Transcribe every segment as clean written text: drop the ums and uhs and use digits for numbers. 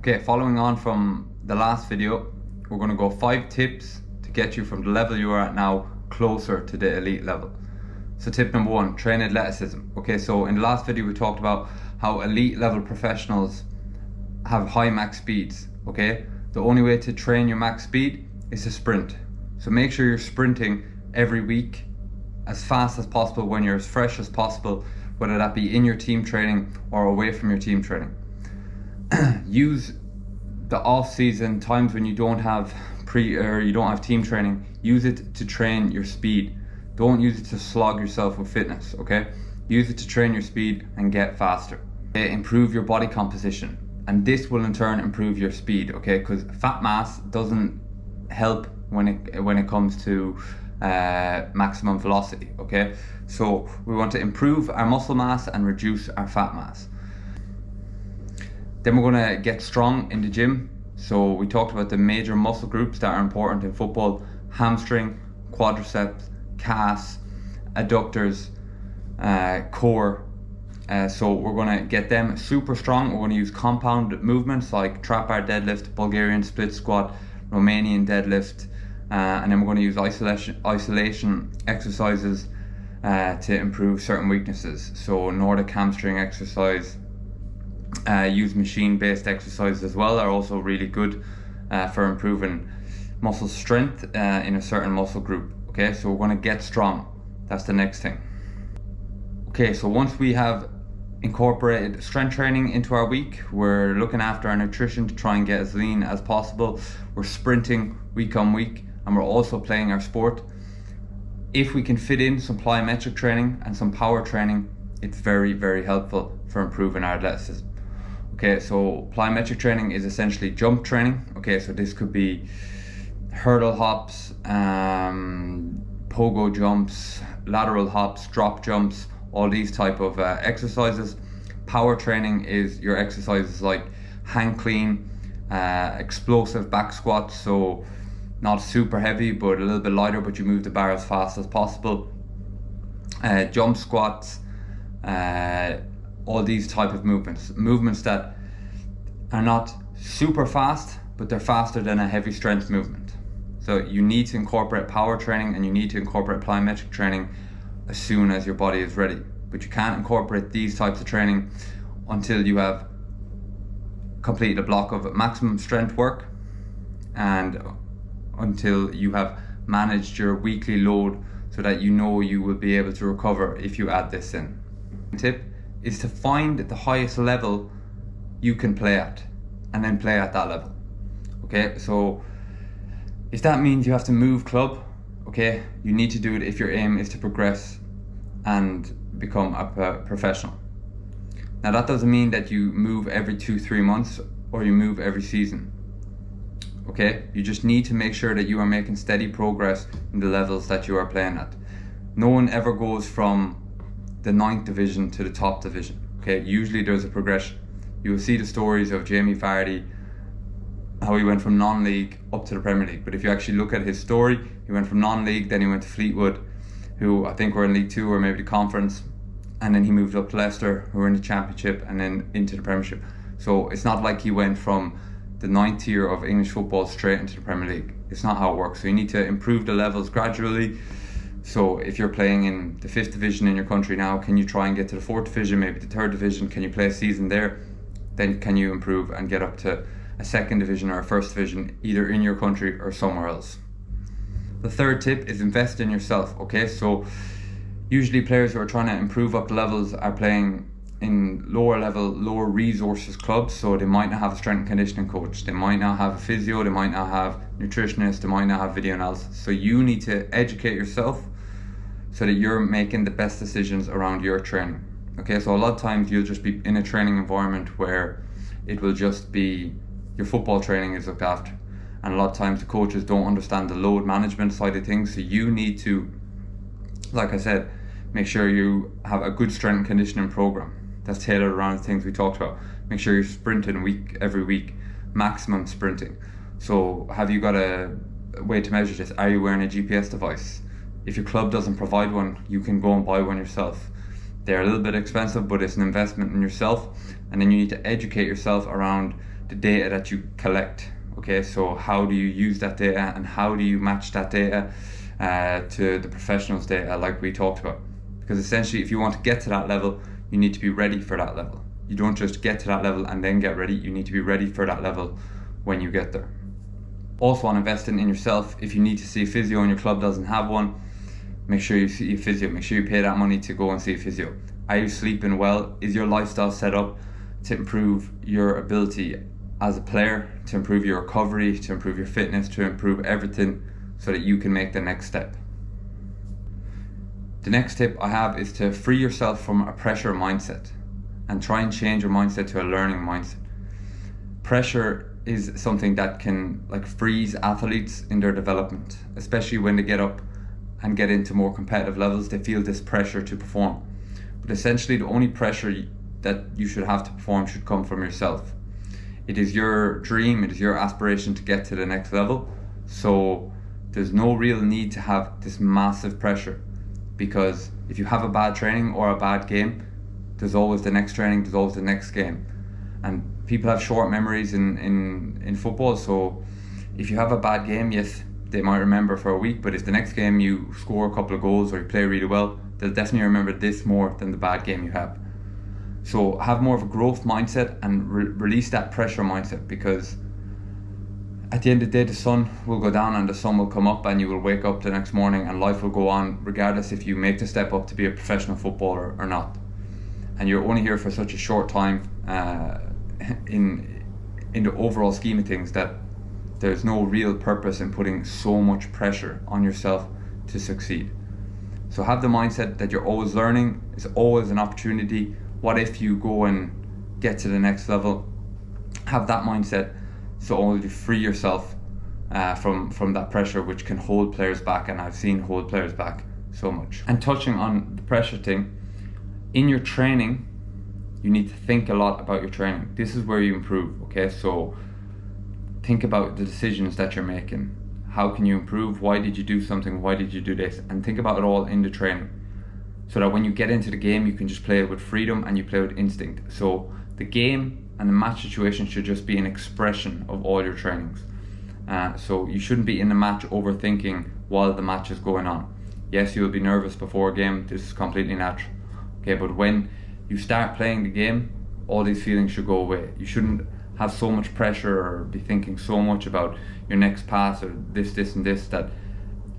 Okay, following on from the last video, we're going to go 5 tips to get you from the level you are at now closer to the elite level. So tip number 1, train athleticism. Okay, so in the last video we talked about how elite level professionals have high max speeds. Okay, the only way to train your max speed is to sprint. So make sure you're sprinting every week as fast as possible when you're as fresh as possible, whether that be in your team training or away from your team training. Use the off-season times when you don't have team training. Use it to train your speed. Don't use it to slog yourself with fitness. Okay, use it to train your speed and get faster. Okay? Improve your body composition, and this will in turn improve your speed. Okay, because fat mass doesn't help when it comes to maximum velocity. Okay, so we want to improve our muscle mass and reduce our fat mass. Then we're going to get strong in the gym. So we talked about the major muscle groups that are important in football: hamstring, quadriceps, calves, adductors, core. So we're going to get them super strong. We're going to use compound movements like trap bar deadlift, Bulgarian split squat, Romanian deadlift, and then we're going to use isolation exercises to improve certain weaknesses. So Nordic hamstring exercise, use machine-based exercises as well, are also really good for improving muscle strength in a certain muscle group. Okay, so we're going to get strong. That's the next thing. Okay, so once we have incorporated strength training into our week, we're looking after our nutrition to try and get as lean as possible. We're sprinting week on week, and we're also playing our sport. If we can fit in some plyometric training and some power training, it's very, very helpful for improving our athleticism. Okay, so plyometric training is essentially jump training. Okay, so this could be hurdle hops, pogo jumps, lateral hops, drop jumps, all these type of exercises. Power training is your exercises like hang clean, explosive back squats, so not super heavy but a little bit lighter, but you move the bar as fast as possible. Jump squats, all these type of movements that are not super fast, but they're faster than a heavy strength movement. So you need to incorporate power training and you need to incorporate plyometric training as soon as your body is ready. But you can't incorporate these types of training until you have completed a block of maximum strength work and until you have managed your weekly load so that you know you will be able to recover if you add this in. Tip is to find the highest level you can play at and then play at that level. Okay, so if that means you have to move club, okay, you need to do it if your aim is to progress and become a professional. Now that doesn't mean that you move every 2-3 months or you move every season. Okay, you just need to make sure that you are making steady progress in the levels that you are playing at. No one ever goes from the 9th division to the top division. Okay, usually there's a progression. You will see the stories of Jamie Vardy, how he went from non-league up to the Premier League. But if you actually look at his story, he went from non-league, then he went to Fleetwood, who I think were in League 2 or maybe the Conference, and then he moved up to Leicester, who were in the Championship, and then into the Premiership. So it's not like he went from the 9th tier of English football straight into the Premier League. It's not how it works. So you need to improve the levels gradually. So if you're playing in the 5th division in your country now, can you try and get to the 4th division, maybe the 3rd division? Can you play a season there? Then can you improve and get up to a 2nd division or a 1st division, either in your country or somewhere else. The third tip is invest in yourself. Okay, so usually players who are trying to improve up the levels are playing in lower level, lower resources clubs, so they might not have a strength and conditioning coach, they might not have a physio, they might not have nutritionists, they might not have video analysis. So you need to educate yourself so that you're making the best decisions around your training. Okay, so a lot of times you'll just be in a training environment where it will just be your football training is looked after, and a lot of times the coaches don't understand the load management side of things. So you need to, like I said, make sure you have a good strength and conditioning program that's tailored around the things we talked about. Make sure you're sprinting every week, maximum sprinting. So have you got a way to measure this? Are you wearing a GPS device? If your club doesn't provide one, you can go and buy one yourself. They're a little bit expensive, but it's an investment in yourself. And then you need to educate yourself around the data that you collect. Okay, so how do you use that data, and how do you match that data to the professionals' data, like we talked about? Because essentially, if you want to get to that level, you need to be ready for that level. You don't just get to that level and then get ready. You need to be ready for that level when you get there. Also, on investing in yourself, if you need to see a physio and your club doesn't have one, make sure you see a physio. Make sure you pay that money to go and see a physio. Are you sleeping well? Is your lifestyle set up to improve your ability as a player, to improve your recovery, to improve your fitness, to improve everything so that you can make the next step? The next tip I have is to free yourself from a pressure mindset and try and change your mindset to a learning mindset. Pressure is something that can freeze athletes in their development, especially when they get up and get into more competitive levels. They feel this pressure to perform. But essentially, the only pressure that you should have to perform should come from yourself. It is your dream, it is your aspiration to get to the next level. So there's no real need to have this massive pressure, because if you have a bad training or a bad game, there's always the next training, there's always the next game. And people have short memories in football, so if you have a bad game, yes, they might remember for a week, but if the next game you score a couple of goals or you play really well, they'll definitely remember this more than the bad game you have. So have more of a growth mindset and release that pressure mindset, because at the end of the day, the sun will go down and the sun will come up, and you will wake up the next morning and life will go on regardless if you make the step up to be a professional footballer or not. And you're only here for such a short time in the overall scheme of things, that there's no real purpose in putting so much pressure on yourself to succeed. So have the mindset that you're always learning, it's always an opportunity. What if you go and get to the next level? Have that mindset, so only to free yourself from that pressure, which can hold players back, and I've seen hold players back so much. And touching on the pressure thing, in your training, you need to think a lot about your training. This is where you improve, okay? So think about the decisions that you're making. How can you improve? Why did you do something? Why did you do this? And think about it all in the training, so that when you get into the game, you can just play it with freedom and you play with instinct. So the game and the match situation should just be an expression of all your trainings. So you shouldn't be in the match overthinking while the match is going on. Yes, you'll be nervous before a game, this is completely natural. Okay, but when you start playing the game, all these feelings should go away. You shouldn't have so much pressure or be thinking so much about your next pass or this and this, that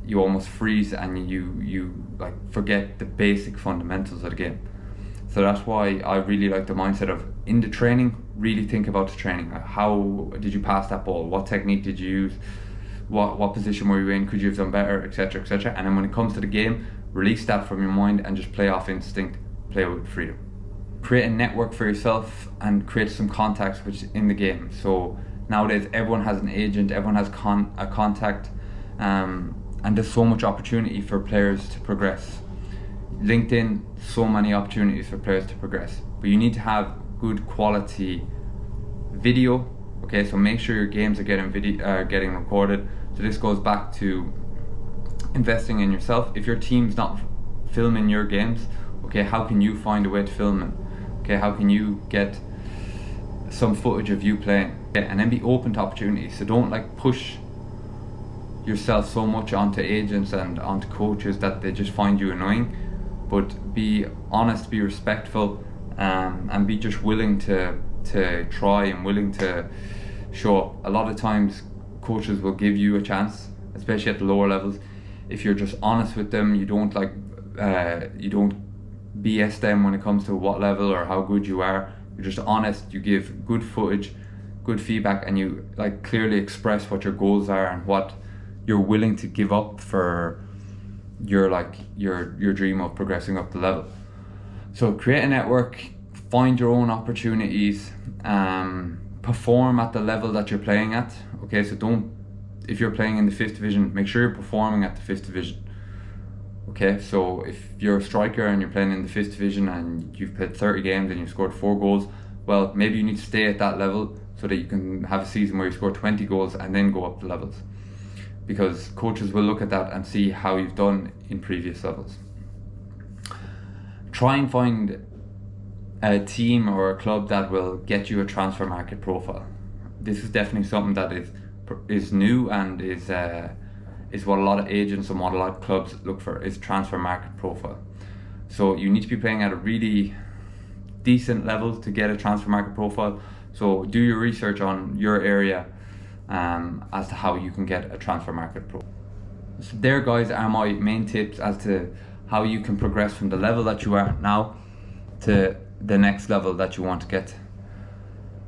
you almost freeze and you forget the basic fundamentals of the game. So that's why I really like the mindset of, in the training, really think about the training. How did you pass that ball? What technique did you use? What position were you in? Could you have done better, etc., etc. And then when it comes to the game, release that from your mind and just play off instinct, play with freedom. Create a network for yourself and create some contacts which in the game. So nowadays everyone has an agent, everyone has a contact, and there's so much opportunity for players to progress. LinkedIn, so many opportunities for players to progress, but you need to have good quality video. Okay, so make sure your games are getting recorded. So this goes back to investing in yourself. If your team's not filming your games, okay, how can you find a way to film them? Okay, how can you get some footage of you playing? Okay, and then be open to opportunities. So don't push yourself so much onto agents and onto coaches that they just find you annoying, but be honest, be respectful, and be just willing to try and willing to show up. A lot of times coaches will give you a chance, especially at the lower levels, if you're just honest with them. You don't you don't BS them when it comes to what level or how good you are. You're just honest, you give good footage, good feedback, and you clearly express what your goals are and what you're willing to give up for your dream of progressing up the level. So create a network, find your own opportunities, perform at the level that you're playing at. Okay, so if you're playing in the 5th division, make sure you're performing at the 5th division. Okay, so if you're a striker and you're playing in the 5th division and you've played 30 games and you've scored 4 goals, well, maybe you need to stay at that level so that you can have a season where you score 20 goals and then go up the levels, because coaches will look at that and see how you've done in previous levels. Try and find a team or a club that will get you a transfer market profile. this is definitely something that is new and is what a lot of agents and what a lot of clubs look for, is transfer market profile. So you need to be playing at a really decent level to get a transfer market profile. So do your research on your area as to how you can get a transfer market profile. So there, guys, are my main tips as to how you can progress from the level that you are now to the next level that you want to get.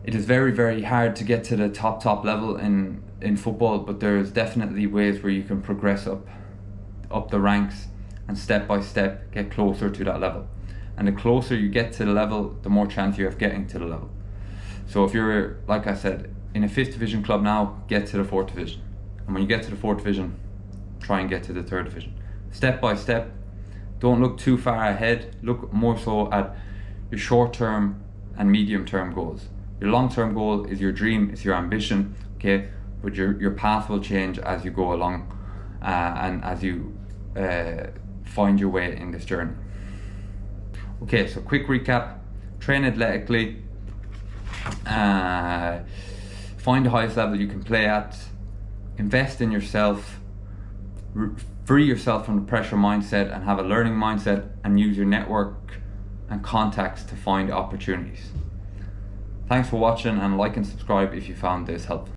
It is very, very hard to get to the top level in football, but there's definitely ways where you can progress up the ranks and step by step get closer to that level. And the closer you get to the level, the more chance you have getting to the level. So if you're, like I said, in a 5th division club now, get to the 4th division. And when you get to the 4th division, try and get to the 3rd division. Step by step. Don't look too far ahead. Look more so at your short-term and medium-term goals. Your long-term goal is your dream, it's your ambition, okay? But your path will change as you go along and as you find your way in this journey. Okay, so quick recap: train athletically, find the highest level you can play at, invest in yourself, free yourself from the pressure mindset and have a learning mindset, and use your network and contacts to find opportunities. Thanks for watching, and like and subscribe if you found this helpful.